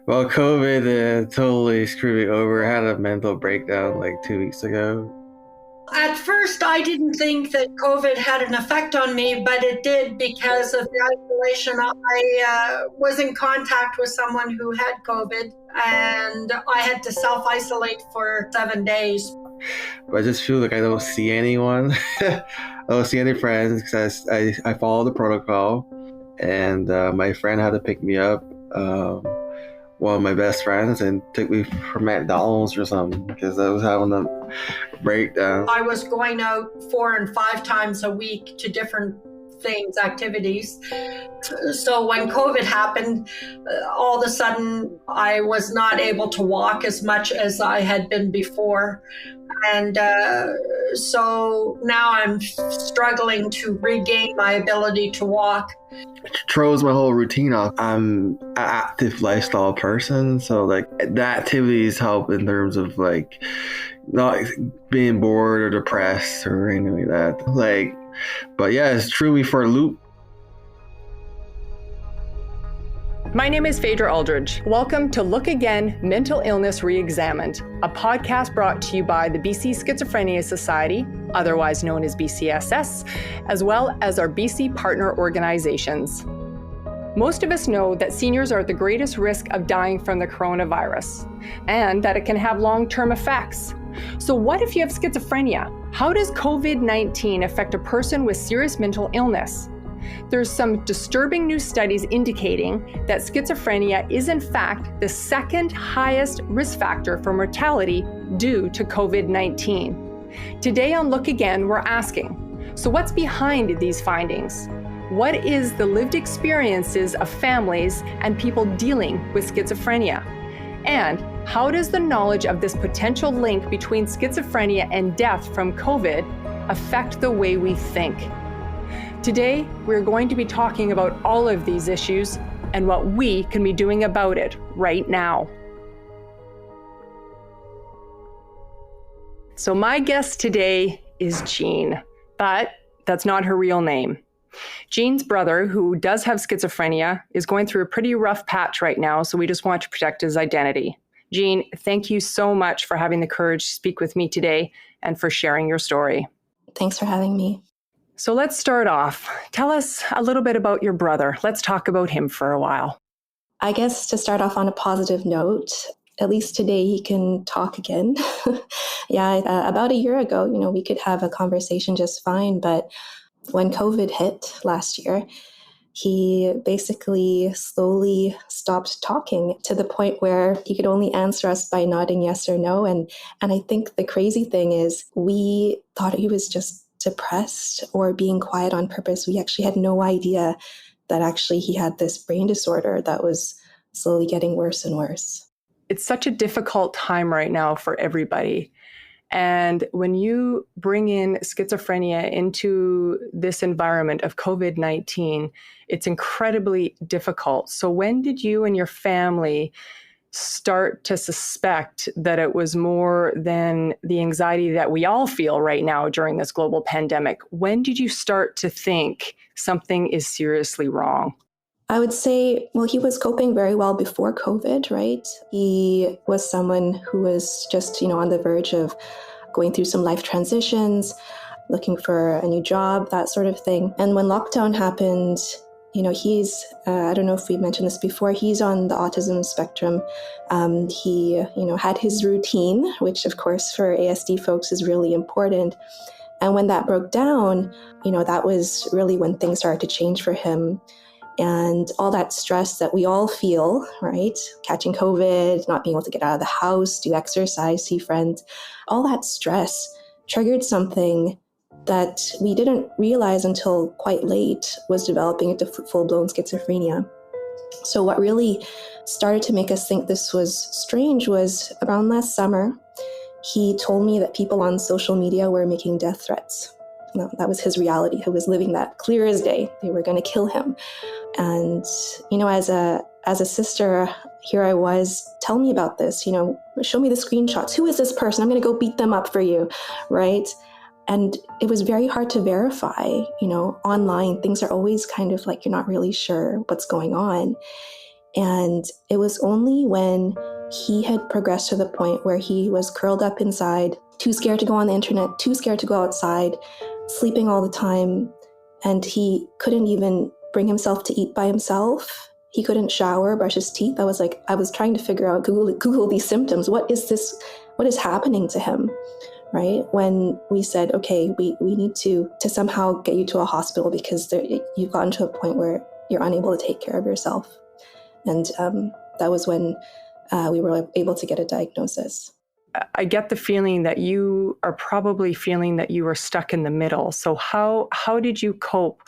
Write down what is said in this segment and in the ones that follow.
Well, COVID totally screwed me over. I had a mental breakdown like 2 weeks ago. At first, I didn't think that COVID had an effect on me, but it did because of the isolation. I was in contact with someone who had COVID, and I had to self-isolate for 7 days. But I just feel like I don't see anyone. I don't see any friends because I follow the protocol. And my friend had to pick me up, one of my best friends, and took me for McDonald's or something because I was having a breakdown. I was going out 4 and 5 times a week to different things, activities. So when COVID happened, all of a sudden I was not able to walk as much as I had been before. And so now I'm struggling to regain my ability to walk. It throws my whole routine off. I'm an active lifestyle person, so like the activities help in terms of like not being bored or depressed or anything like that. But yeah, it's threw me for a loop. My name is Faydra Aldridge. Welcome to Look Again, Mental Illness Reexamined, a podcast brought to you by the BC Schizophrenia Society, otherwise known as BCSS, as well as our BC partner organizations. Most of us know that seniors are at the greatest risk of dying from the coronavirus, and that it can have long-term effects. So what if you have schizophrenia? How does COVID-19 affect a person with serious mental illness? There's some disturbing new studies indicating that schizophrenia is in fact the second highest risk factor for mortality due to COVID-19. Today on Look Again, we're asking, so what's behind these findings? What is the lived experiences of families and people dealing with schizophrenia? And how does the knowledge of this potential link between schizophrenia and death from COVID affect the way we think? Today, we're going to be talking about all of these issues and what we can be doing about it right now. So my guest today is Jean, but that's not her real name. Jean's brother, who does have schizophrenia, is going through a pretty rough patch right now, so we just want to protect his identity. Jean, thank you so much for having the courage to speak with me today and for sharing your story. Thanks for having me. So let's start off. Tell us a little bit about your brother. Let's talk about him for a while. I guess to start off on a positive note, at least today he can talk again. About a year ago, we could have a conversation just fine, but when COVID hit last year, he basically slowly stopped talking to the point where he could only answer us by nodding yes or no. And I think the crazy thing is we thought he was just depressed or being quiet on purpose. We actually had no idea that actually he had this brain disorder that was slowly getting worse and worse. It's such a difficult time right now for everybody. And when you bring in schizophrenia into this environment of COVID-19, it's incredibly difficult. So when did you and your family start to suspect that it was more than the anxiety that we all feel right now during this global pandemic? When did you start to think something is seriously wrong? I would say, he was coping very well before COVID, right? He was someone who was just, on the verge of going through some life transitions, looking for a new job, that sort of thing. And when lockdown happened, he's, I don't know if we mentioned this before, he's on the autism spectrum. He, had his routine, which of course for ASD folks is really important. And when that broke down, that was really when things started to change for him. And all that stress that we all feel, right? Catching COVID, not being able to get out of the house, do exercise, see friends, all that stress triggered something that we didn't realize until quite late was developing into full-blown schizophrenia. So what really started to make us think this was strange was around last summer, he told me that people on social media were making death threats. No, that was his reality. He was living that clear as day. They were going to kill him. And, as a sister, here I was, tell me about this, show me the screenshots. Who is this person? I'm going to go beat them up for you, right? And it was very hard to verify, online. Things are always kind of like you're not really sure what's going on. And it was only when he had progressed to the point where he was curled up inside, too scared to go on the internet, too scared to go outside, sleeping all the time. And he couldn't even bring himself to eat by himself. He couldn't shower, brush his teeth. I was trying to figure out, Google these symptoms. What is this? What is happening to him? Right? When we said, okay, we need to somehow get you to a hospital because you've gotten to a point where you're unable to take care of yourself. And that was when we were able to get a diagnosis. I get the feeling that you are probably feeling that you were stuck in the middle. So how did you cope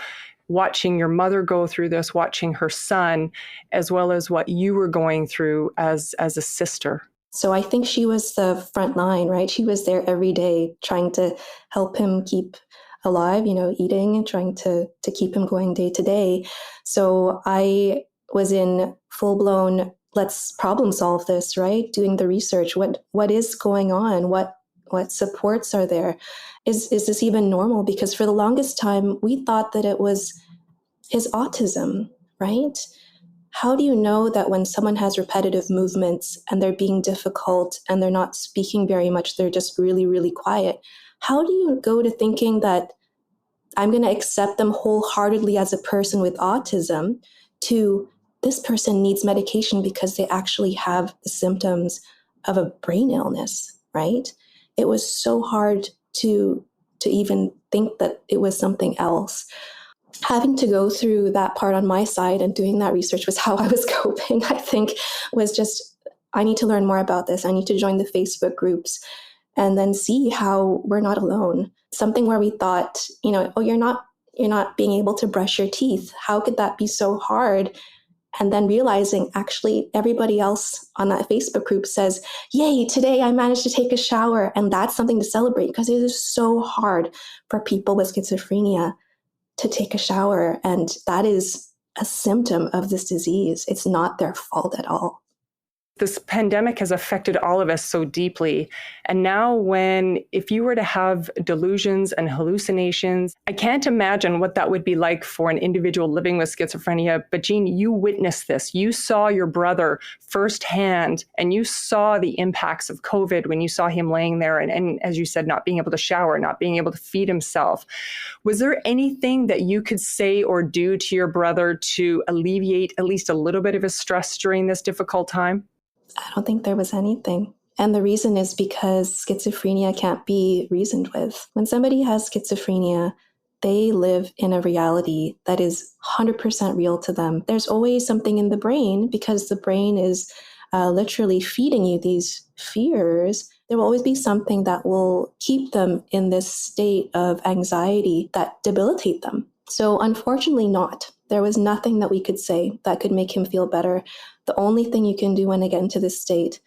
watching your mother go through this, watching her son, as well as what you were going through as a sister? So I think she was the front line, right? She was there every day trying to help him keep alive, eating and trying to keep him going day to day. So I was in full-blown, let's problem solve this, right? Doing the research. What is going on? What supports are there? Is this even normal? Because for the longest time, we thought that it was his autism, right? How do you know that when someone has repetitive movements and they're being difficult and they're not speaking very much, they're just really, really quiet? How do you go to thinking that I'm going to accept them wholeheartedly as a person with autism to this person needs medication because they actually have the symptoms of a brain illness, right? It was so hard to even think that it was something else. Having to go through that part on my side and doing that research was how I was coping, I think, was just, I need to learn more about this. I need to join the Facebook groups and then see how we're not alone. Something where we thought, you're not being able to brush your teeth. How could that be so hard? And then realizing actually everybody else on that Facebook group says, yay, today I managed to take a shower. And that's something to celebrate because it is so hard for people with schizophrenia to take a shower. And that is a symptom of this disease. It's not their fault at all. This pandemic has affected all of us so deeply. And now if you were to have delusions and hallucinations, I can't imagine what that would be like for an individual living with schizophrenia. But Jean, you witnessed this. You saw your brother firsthand, and you saw the impacts of COVID when you saw him laying there and as you said, not being able to shower, not being able to feed himself. Was there anything that you could say or do to your brother to alleviate at least a little bit of his stress during this difficult time? I don't think there was anything. And the reason is because schizophrenia can't be reasoned with. When somebody has schizophrenia, they live in a reality that is 100% real to them. There's always something in the brain because the brain is literally feeding you these fears. There will always be something that will keep them in this state of anxiety that debilitate them. So unfortunately not. There was nothing that we could say that could make him feel better. The only thing you can do when they get into this state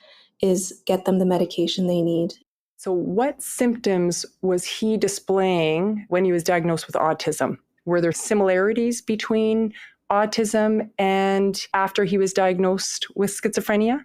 is get them the medication they need. So what symptoms was he displaying when he was diagnosed with autism? Were there similarities between autism and after he was diagnosed with schizophrenia?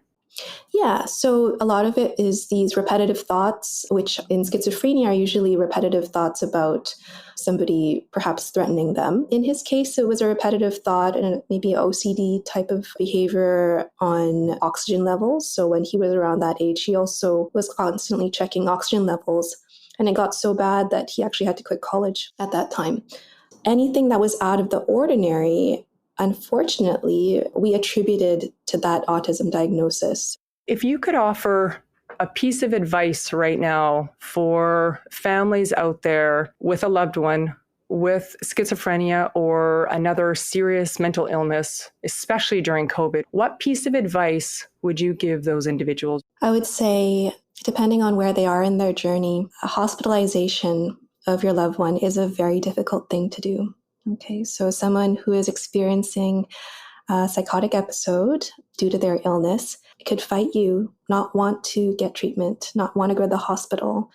Yeah, so a lot of it is these repetitive thoughts, which in schizophrenia are usually repetitive thoughts about somebody perhaps threatening them. In his case, it was a repetitive thought and maybe an OCD type of behavior on oxygen levels. So when he was around that age, he also was constantly checking oxygen levels. And it got so bad that he actually had to quit college at that time. Anything that was out of the ordinary, unfortunately, we attributed to that autism diagnosis. If you could offer a piece of advice right now for families out there with a loved one with schizophrenia or another serious mental illness, especially during COVID, what piece of advice would you give those individuals? I would say, depending on where they are in their journey, a hospitalization of your loved one is a very difficult thing to do. Okay, so someone who is experiencing a psychotic episode due to their illness could fight you, not want to get treatment, not want to go to the hospital.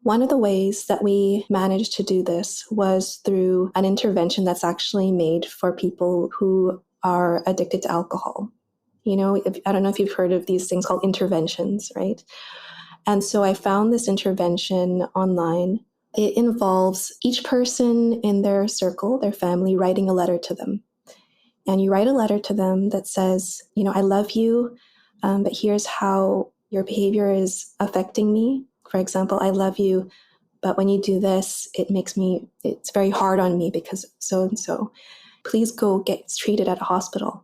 One of the ways that we managed to do this was through an intervention that's actually made for people who are addicted to alcohol. I don't know if you've heard of these things called interventions, right? And so I found this intervention online It involves each person in their circle, their family, writing a letter to them. And you write a letter to them that says, I love you, but here's how your behavior is affecting me. For example, I love you, but when you do this, it's very hard on me because so-and-so. Please go get treated at a hospital,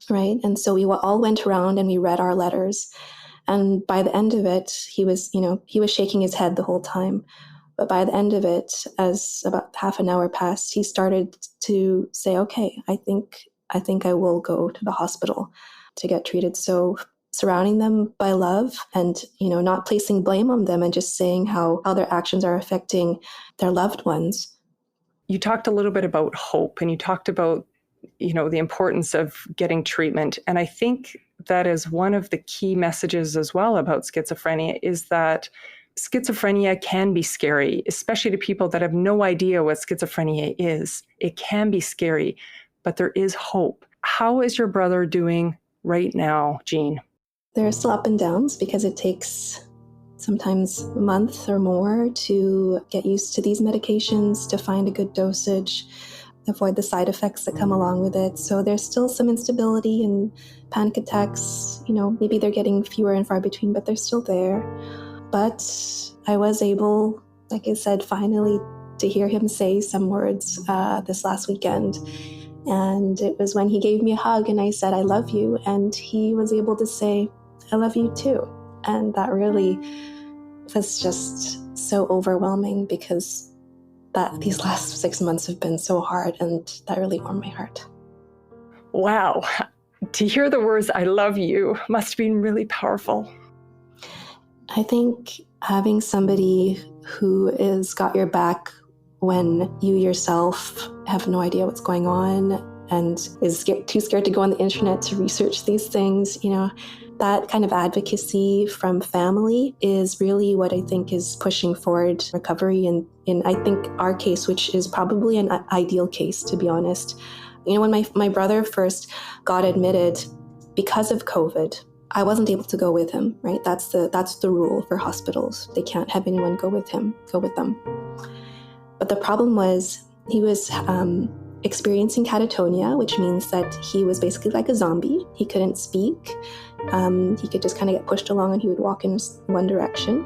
right? And so we all went around and we read our letters. And by the end of it, he was shaking his head the whole time. But by the end of it, as about half an hour passed, he started to say, okay, I think I will go to the hospital to get treated. So surrounding them by love and, not placing blame on them and just saying how their actions are affecting their loved ones. You talked a little bit about hope, and you talked about, the importance of getting treatment. And I think that is one of the key messages as well about schizophrenia, is that schizophrenia can be scary, especially to people that have no idea what schizophrenia is. It can be scary, but there is hope. How is your brother doing right now, Jean? There are still up and downs because it takes sometimes a month or more to get used to these medications, to find a good dosage, avoid the side effects that come along with it. So there's still some instability and panic attacks. Maybe they're getting fewer and far between, but they're still there. But I was able, like I said, finally to hear him say some words this last weekend. And it was when he gave me a hug and I said, I love you. And he was able to say, I love you too. And that really was just so overwhelming because these last 6 months have been so hard, and that really warmed my heart. Wow. To hear the words, I love you, must have been really powerful. I think having somebody who is got your back when you yourself have no idea what's going on and is too scared to go on the internet to research these things, that kind of advocacy from family is really what I think is pushing forward recovery. And in I think our case, which is probably an ideal case, to be honest. When my brother first got admitted because of COVID, I wasn't able to go with him, right? That's the rule for hospitals. They can't have anyone go with them. But the problem was he was experiencing catatonia, which means that he was basically like a zombie. He couldn't speak. He could just kind of get pushed along and he would walk in one direction.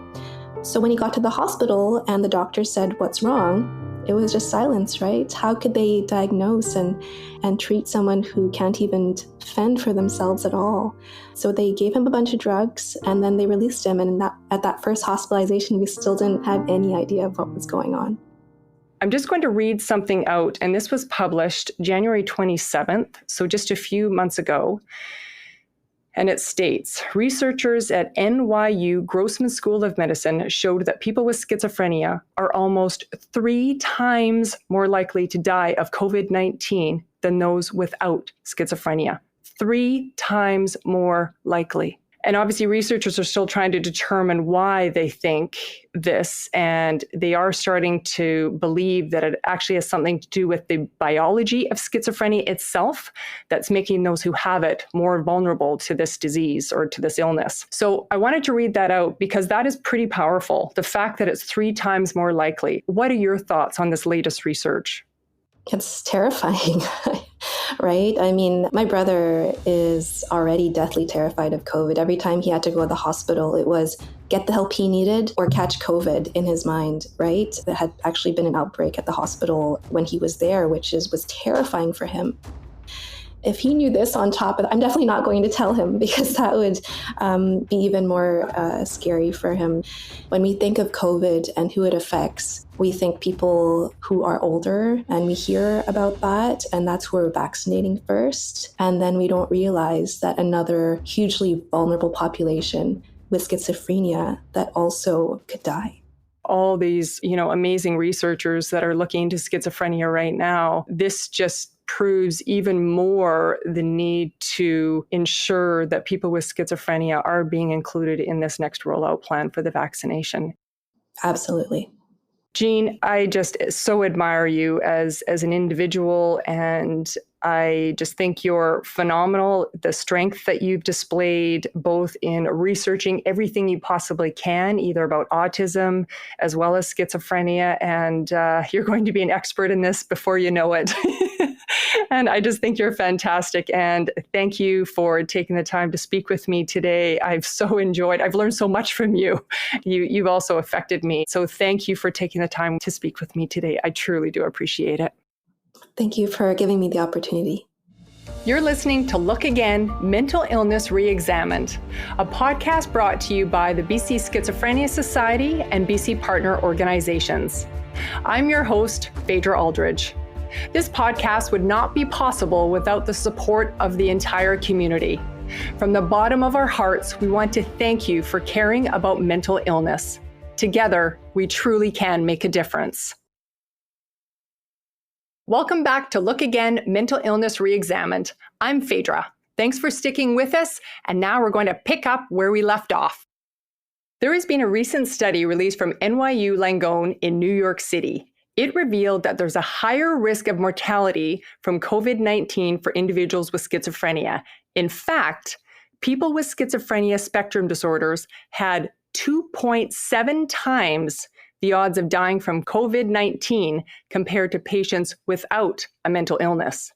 So when he got to the hospital and the doctor said, what's wrong? It was just silence, right? How could they diagnose and treat someone who can't even fend for themselves at all? So they gave him a bunch of drugs and then they released him. And at that first hospitalization, we still didn't have any idea of what was going on. I'm just going to read something out, and this was published January 27th, so just a few months ago. And it states, researchers at NYU Grossman School of Medicine showed that people with schizophrenia are almost 3 times more likely to die of COVID-19 than those without schizophrenia. 3 times more likely. And obviously researchers are still trying to determine why they think this, and they are starting to believe that it actually has something to do with the biology of schizophrenia itself that's making those who have it more vulnerable to this disease or to this illness. So I wanted to read that out because that is pretty powerful, the fact that it's 3 times more likely. What are your thoughts on this latest research? It's terrifying, right? I mean, my brother is already deathly terrified of COVID. Every time he had to go to the hospital, it was get the help he needed or catch COVID in his mind, right? There had actually been an outbreak at the hospital when he was there, which was terrifying for him. If he knew this on top of, I'm definitely not going to tell him because that would be even more scary for him. When we think of COVID and who it affects, we think people who are older, and we hear about that, and that's who we're vaccinating first. And then we don't realize that another hugely vulnerable population with schizophrenia that also could die. All these, amazing researchers that are looking into schizophrenia right now, this just proves even more the need to ensure that people with schizophrenia are being included in this next rollout plan for the vaccination. Absolutely. Jean, I just so admire you as an individual, and I just think you're phenomenal. The strength that you've displayed both in researching everything you possibly can, either about autism as well as schizophrenia, and you're going to be an expert in this before you know it. And I just think you're fantastic. And thank you for taking the time to speak with me today. I've learned so much from you. You've also affected me. So thank you for taking the time to speak with me today. I truly do appreciate it. Thank you for giving me the opportunity. You're listening to Look Again, Mental Illness Reexamined, a podcast brought to you by the BC Schizophrenia Society and BC partner organizations. I'm your host, Faydra Aldridge. This podcast would not be possible without the support of the entire community. From the bottom of our hearts, we want to thank you for caring about mental illness. Together, we truly can make a difference. Welcome back to Look Again, Mental Illness Reexamined. I'm Faydra. Thanks for sticking with us, and now we're going to pick up where we left off. There has been a recent study released from NYU Langone in New York City. It revealed that there's a higher risk of mortality from COVID-19 for individuals with schizophrenia. In fact, people with schizophrenia spectrum disorders had 2.7 times the odds of dying from COVID-19 compared to patients without a mental illness.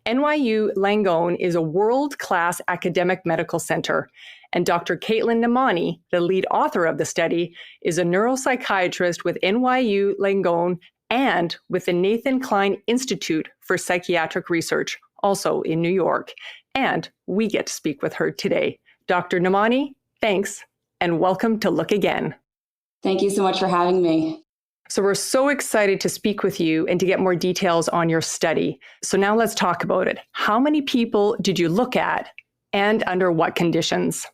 NYU Langone is a world-class academic medical center, and Dr. Katlyn Nemani, the lead author of the study, is a neuropsychiatrist with NYU Langone and with the Nathan Kline Institute for Psychiatric Research, also in New York. And we get to speak with her today. Dr. Nemani, thanks, and welcome to Look Again. Thank you so much for having me. So we're so excited to speak with you and to get more details on your study. So now let's talk about it. How many people did you look at, and under what conditions?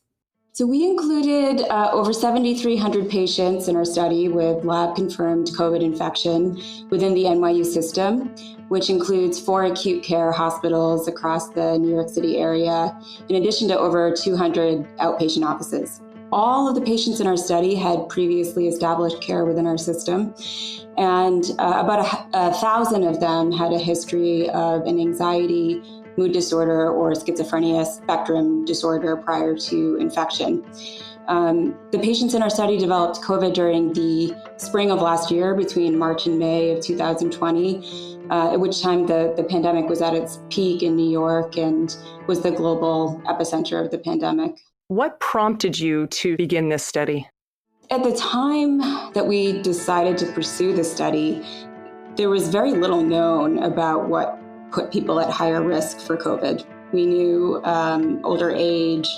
So we included over 7,300 patients in our study with lab-confirmed COVID infection within the NYU system, which includes 4 acute care hospitals across the New York City area, in addition to over 200 outpatient offices. All of the patients in our study had previously established care within our system, and about 1,000 of them had a history of an anxiety, mood disorder, or schizophrenia spectrum disorder prior to infection. The patients in our study developed COVID during the spring of last year, between March and May of 2020, at which time the pandemic was at its peak in New York and was the global epicenter of the pandemic. What prompted you to begin this study? At the time that we decided to pursue the study, there was very little known about what put people at higher risk for COVID. We knew older age,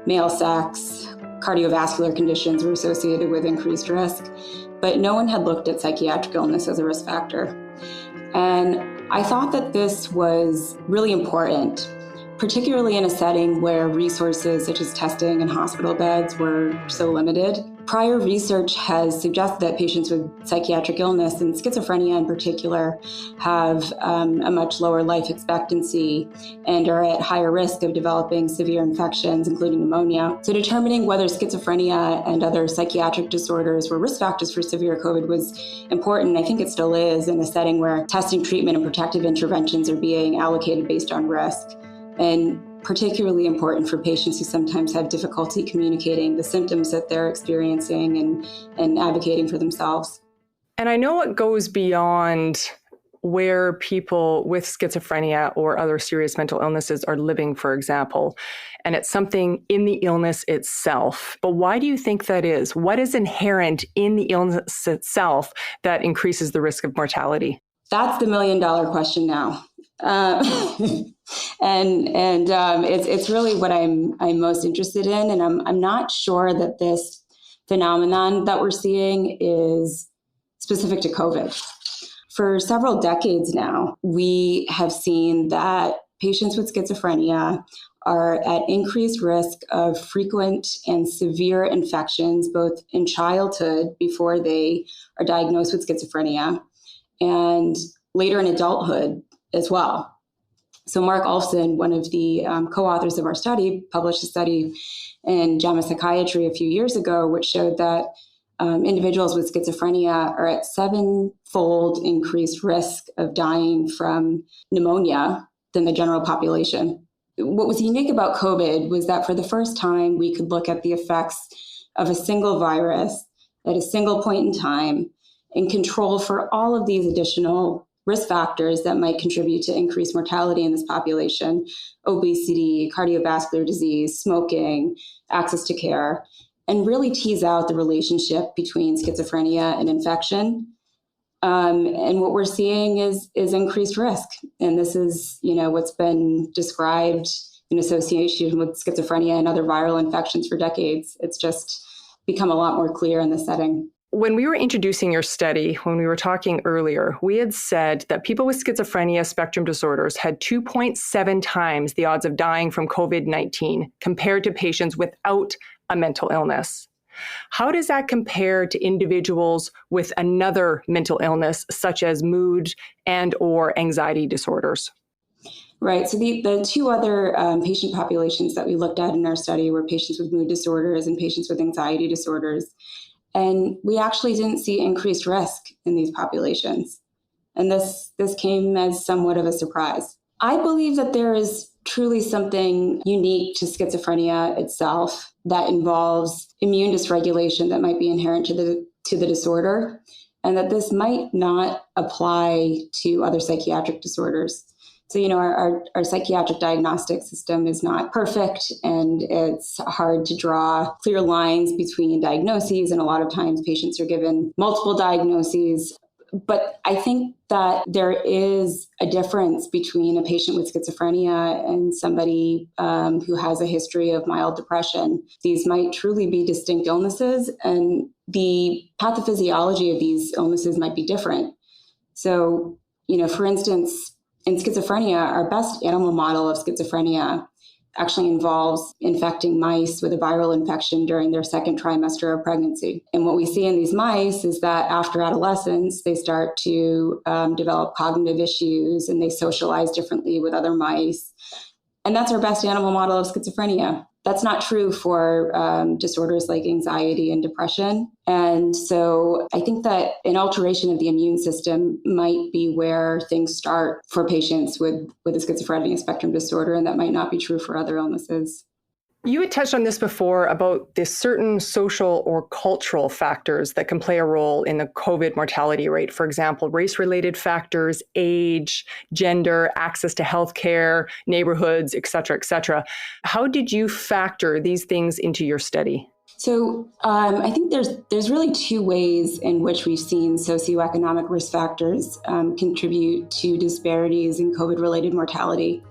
male sex, cardiovascular conditions were associated with increased risk, but no one had looked at psychiatric illness as a risk factor. And I thought that this was really important, particularly in a setting where resources such as testing and hospital beds were so limited. Prior research has suggested that patients with psychiatric illness, and schizophrenia in particular, have a much lower life expectancy and are at higher risk of developing severe infections, including pneumonia. So determining whether schizophrenia and other psychiatric disorders were risk factors for severe COVID was important. I think it still is, in a setting where testing, treatment, and protective interventions are being allocated based on risk. And particularly important for patients who sometimes have difficulty communicating the symptoms that they're experiencing and advocating for themselves. And I know it goes beyond where people with schizophrenia or other serious mental illnesses are living, for example, and it's something in the illness itself. But why do you think that is? What is inherent in the illness itself that increases the risk of mortality? That's the million-dollar question now. It's really what I'm most interested in, and I'm not sure that this phenomenon that we're seeing is specific to COVID. For several decades now, we have seen that patients with schizophrenia are at increased risk of frequent and severe infections, both in childhood before they are diagnosed with schizophrenia, and later in adulthood as well. So Mark Olfson, one of the co-authors of our study, published a study in JAMA Psychiatry a few years ago, which showed that individuals with schizophrenia are at 7-fold increased risk of dying from pneumonia than the general population. What was unique about COVID was that for the first time, we could look at the effects of a single virus at a single point in time and control for all of these additional risk factors that might contribute to increased mortality in this population: obesity, cardiovascular disease, smoking, access to care, and really tease out the relationship between schizophrenia and infection. And what we're seeing is increased risk. And this is, what's been described in association with schizophrenia and other viral infections for decades. It's just become a lot more clear in this setting. When we were introducing your study, when we were talking earlier, we had said that people with schizophrenia spectrum disorders had 2.7 times the odds of dying from COVID-19 compared to patients without a mental illness. How does that compare to individuals with another mental illness, such as mood and or anxiety disorders? Right. So the two other patient populations that we looked at in our study were patients with mood disorders and patients with anxiety disorders. And we actually didn't see increased risk in these populations. And this came as somewhat of a surprise. I believe that there is truly something unique to schizophrenia itself that involves immune dysregulation that might be inherent to the disorder, and that this might not apply to other psychiatric disorders. So, our psychiatric diagnostic system is not perfect, and it's hard to draw clear lines between diagnoses, and a lot of times patients are given multiple diagnoses. But I think that there is a difference between a patient with schizophrenia and somebody who has a history of mild depression. These might truly be distinct illnesses, and the pathophysiology of these illnesses might be different. So, for instance, in schizophrenia, our best animal model of schizophrenia actually involves infecting mice with a viral infection during their second trimester of pregnancy. And what we see in these mice is that after adolescence, they start to develop cognitive issues, and they socialize differently with other mice. And that's our best animal model of schizophrenia. That's not true for disorders like anxiety and depression. And so I think that an alteration of the immune system might be where things start for patients with a schizophrenia spectrum disorder, and that might not be true for other illnesses. You had touched on this before about the certain social or cultural factors that can play a role in the COVID mortality rate. For example, race-related factors, age, gender, access to healthcare, neighborhoods, et cetera, et cetera. How did you factor these things into your study? So I think there's really two ways in which we've seen socioeconomic risk factors contribute to disparities in COVID-related mortality.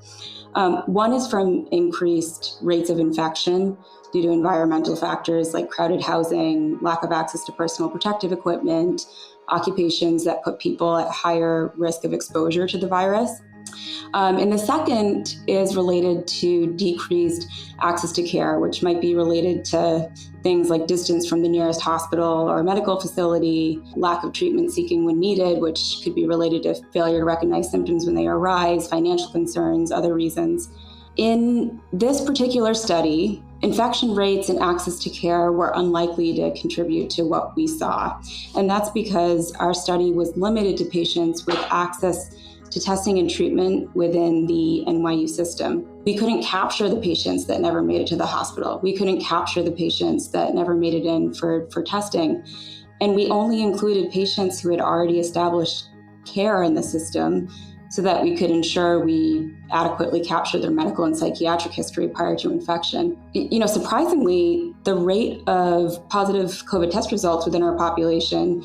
One is from increased rates of infection due to environmental factors like crowded housing, lack of access to personal protective equipment, occupations that put people at higher risk of exposure to the virus. And the second is related to decreased access to care, which might be related to things like distance from the nearest hospital or medical facility, lack of treatment seeking when needed, which could be related to failure to recognize symptoms when they arise, financial concerns, other reasons. In this particular study, infection rates and access to care were unlikely to contribute to what we saw. And that's because our study was limited to patients with access to testing and treatment within the NYU system. We couldn't capture the patients that never made it to the hospital. We couldn't capture the patients that never made it in for testing. And we only included patients who had already established care in the system so that we could ensure we adequately captured their medical and psychiatric history prior to infection. Surprisingly, the rate of positive COVID test results within our population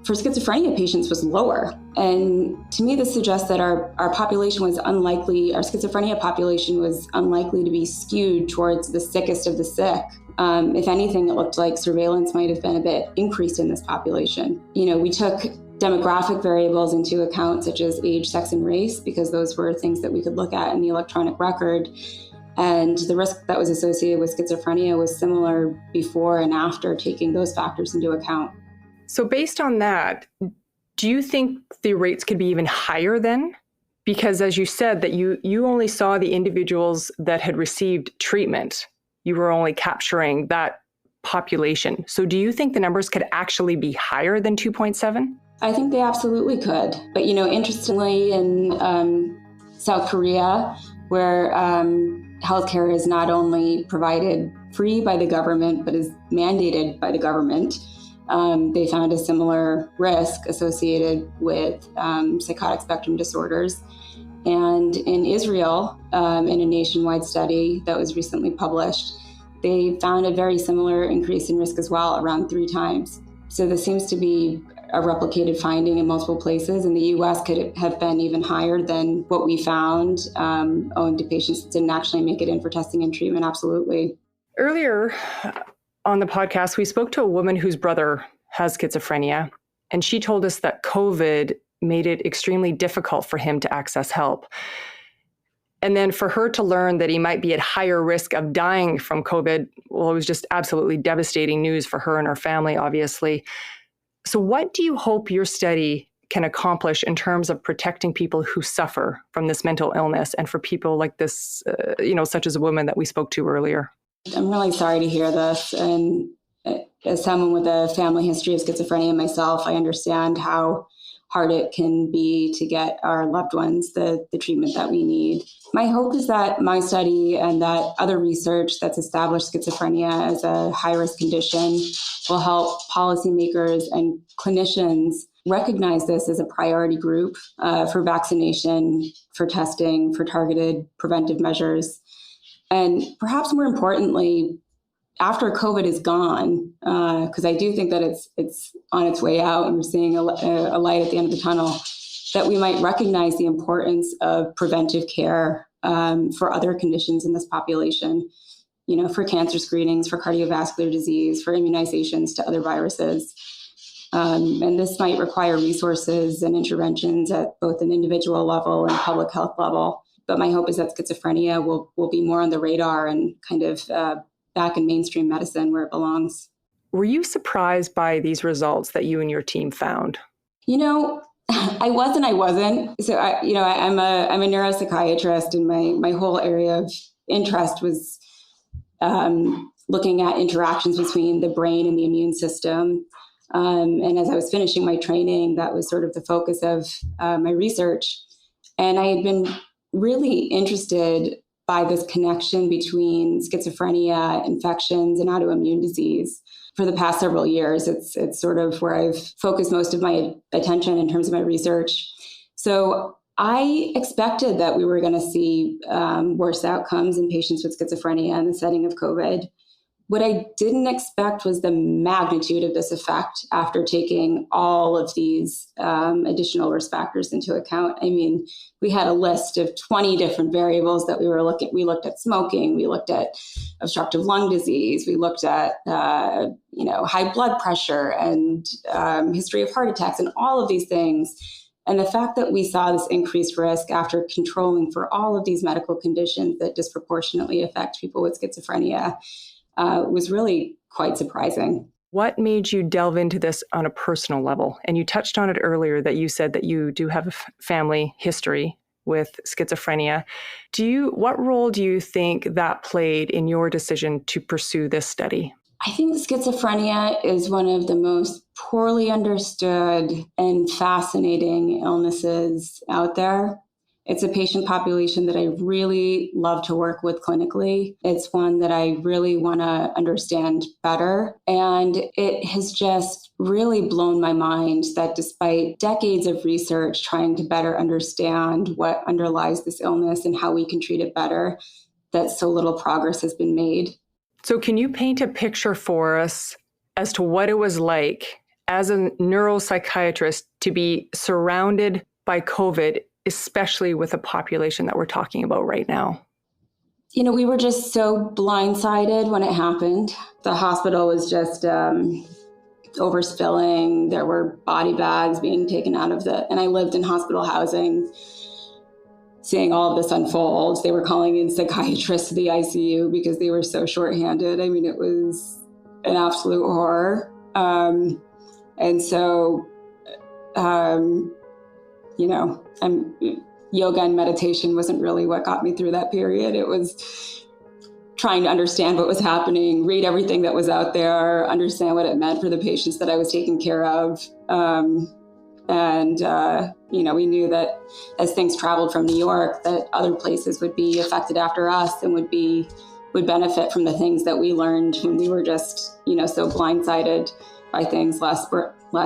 for schizophrenia patients was lower. And to me, this suggests that our schizophrenia population was unlikely to be skewed towards the sickest of the sick. If anything, it looked like surveillance might have been a bit increased in this population. We took demographic variables into account, such as age, sex, and race, because those were things that we could look at in the electronic record. And the risk that was associated with schizophrenia was similar before and after taking those factors into account. So based on that, do you think the rates could be even higher then? Because as you said, that you only saw the individuals that had received treatment. You were only capturing that population. So do you think the numbers could actually be higher than 2.7? I think they absolutely could. But, interestingly, in South Korea, where healthcare is not only provided free by the government, but is mandated by the government, they found a similar risk associated with psychotic spectrum disorders. And in Israel, in a nationwide study that was recently published, they found a very similar increase in risk as well, around 3 times. So this seems to be a replicated finding in multiple places. In the US could have been even higher than what we found, owing to patients that didn't actually make it in for testing and treatment, absolutely. Earlier on the podcast, we spoke to a woman whose brother has schizophrenia, and she told us that COVID made it extremely difficult for him to access help. And then for her to learn that he might be at higher risk of dying from COVID, well, it was just absolutely devastating news for her and her family, obviously. So what do you hope your study can accomplish in terms of protecting people who suffer from this mental illness and for people like this, such as a woman that we spoke to earlier? I'm really sorry to hear this. And as someone with a family history of schizophrenia myself, I understand how hard it can be to get our loved ones the treatment that we need. My hope is that my study and that other research that's established schizophrenia as a high-risk condition will help policymakers and clinicians recognize this as a priority group for vaccination, for testing, for targeted preventive measures. And perhaps more importantly, after COVID is gone, because I do think that it's on its way out and we're seeing a light at the end of the tunnel, that we might recognize the importance of preventive care for other conditions in this population, for cancer screenings, for cardiovascular disease, for immunizations to other viruses. And this might require resources and interventions at both an individual level and public health level. But my hope is that schizophrenia will be more on the radar and kind of back in mainstream medicine where it belongs. Were you surprised by these results that you and your team found? I was and I wasn't. So I'm a neuropsychiatrist, and my whole area of interest was looking at interactions between the brain and the immune system. And as I was finishing my training, that was sort of the focus of my research. And I had been really interested by this connection between schizophrenia, infections, and autoimmune disease for the past several years. It's sort of where I've focused most of my attention in terms of my research. So I expected that we were going to see worse outcomes in patients with schizophrenia in the setting of COVID. What I didn't expect was the magnitude of this effect after taking all of these additional risk factors into account. I mean, we had a list of 20 different variables that we were looking at. We looked at smoking, we looked at obstructive lung disease, we looked at high blood pressure and history of heart attacks and all of these things. And the fact that we saw this increased risk after controlling for all of these medical conditions that disproportionately affect people with schizophrenia was really quite surprising. What made you delve into this on a personal level? And you touched on it earlier that you said that you do have a family history with schizophrenia. What role do you think that played in your decision to pursue this study? I think schizophrenia is one of the most poorly understood and fascinating illnesses out there. It's a patient population that I really love to work with clinically. It's one that I really want to understand better. And it has just really blown my mind that despite decades of research trying to better understand what underlies this illness and how we can treat it better, that so little progress has been made. So can you paint a picture for us as to what it was like as a neuropsychiatrist to be surrounded by COVID, especially with the population that we're talking about right now? We were just so blindsided when it happened. The hospital was just overspilling. There were body bags being taken out of and I lived in hospital housing, seeing all of this unfold. They were calling in psychiatrists to the ICU because they were so shorthanded. I mean, it was an absolute horror. Yoga and meditation wasn't really what got me through that period. It was trying to understand what was happening, read everything that was out there, understand what it meant for the patients that I was taking care of. We knew that as things traveled from New York, that other places would be affected after us and would benefit from the things that we learned when we were just, so blindsided by things last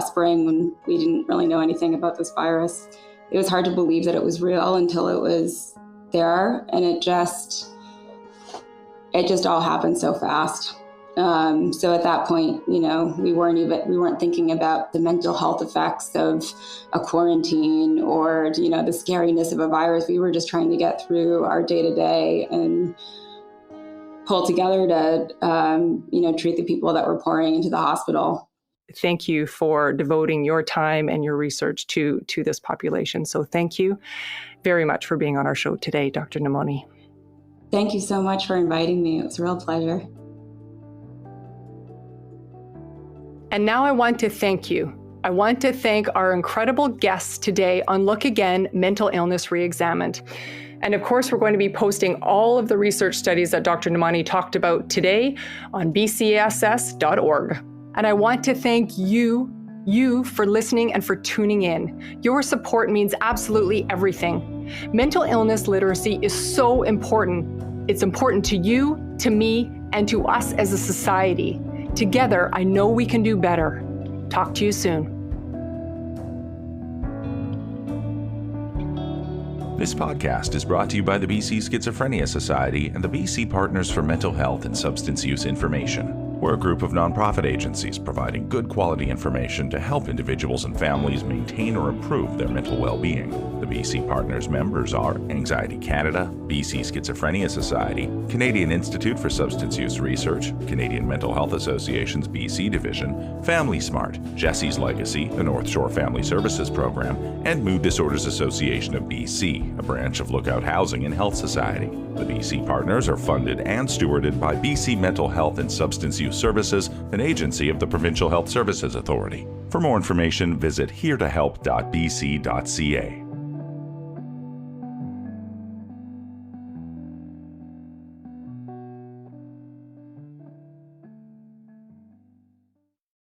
spring when we didn't really know anything about this virus. It was hard to believe that it was real until it was there, and it just all happened so fast. So at that point, we weren't thinking about the mental health effects of a quarantine or, the scariness of a virus. We were just trying to get through our day-to-day and pull together to, treat the people that were pouring into the hospital. Thank you for devoting your time and your research to this population. So thank you very much for being on our show today, Dr. Nemani. Thank you so much for inviting me. It was a real pleasure. And now I want to thank you. I want to thank our incredible guests today on Look Again, Mental Illness Reexamined. And of course, we're going to be posting all of the research studies that Dr. Nemani talked about today on bcss.org. And I want to thank you for listening and for tuning in. Your support means absolutely everything. Mental illness literacy is so important. It's important to you, to me, and to us as a society. Together, I know we can do better. Talk to you soon. This podcast is brought to you by the BC Schizophrenia Society and the BC Partners for Mental Health and Substance Use Information. We're a group of nonprofit agencies providing good quality information to help individuals and families maintain or improve their mental well-being. The BC Partners members are Anxiety Canada, BC Schizophrenia Society, Canadian Institute for Substance Use Research, Canadian Mental Health Association's BC Division, Family Smart, Jesse's Legacy, the North Shore Family Services Program, and Mood Disorders Association of BC, a branch of Lookout Housing and Health Society. The BC Partners are funded and stewarded by BC Mental Health and Substance Use Services, an agency of the Provincial Health Services Authority. For more information, visit heretohelp.bc.ca.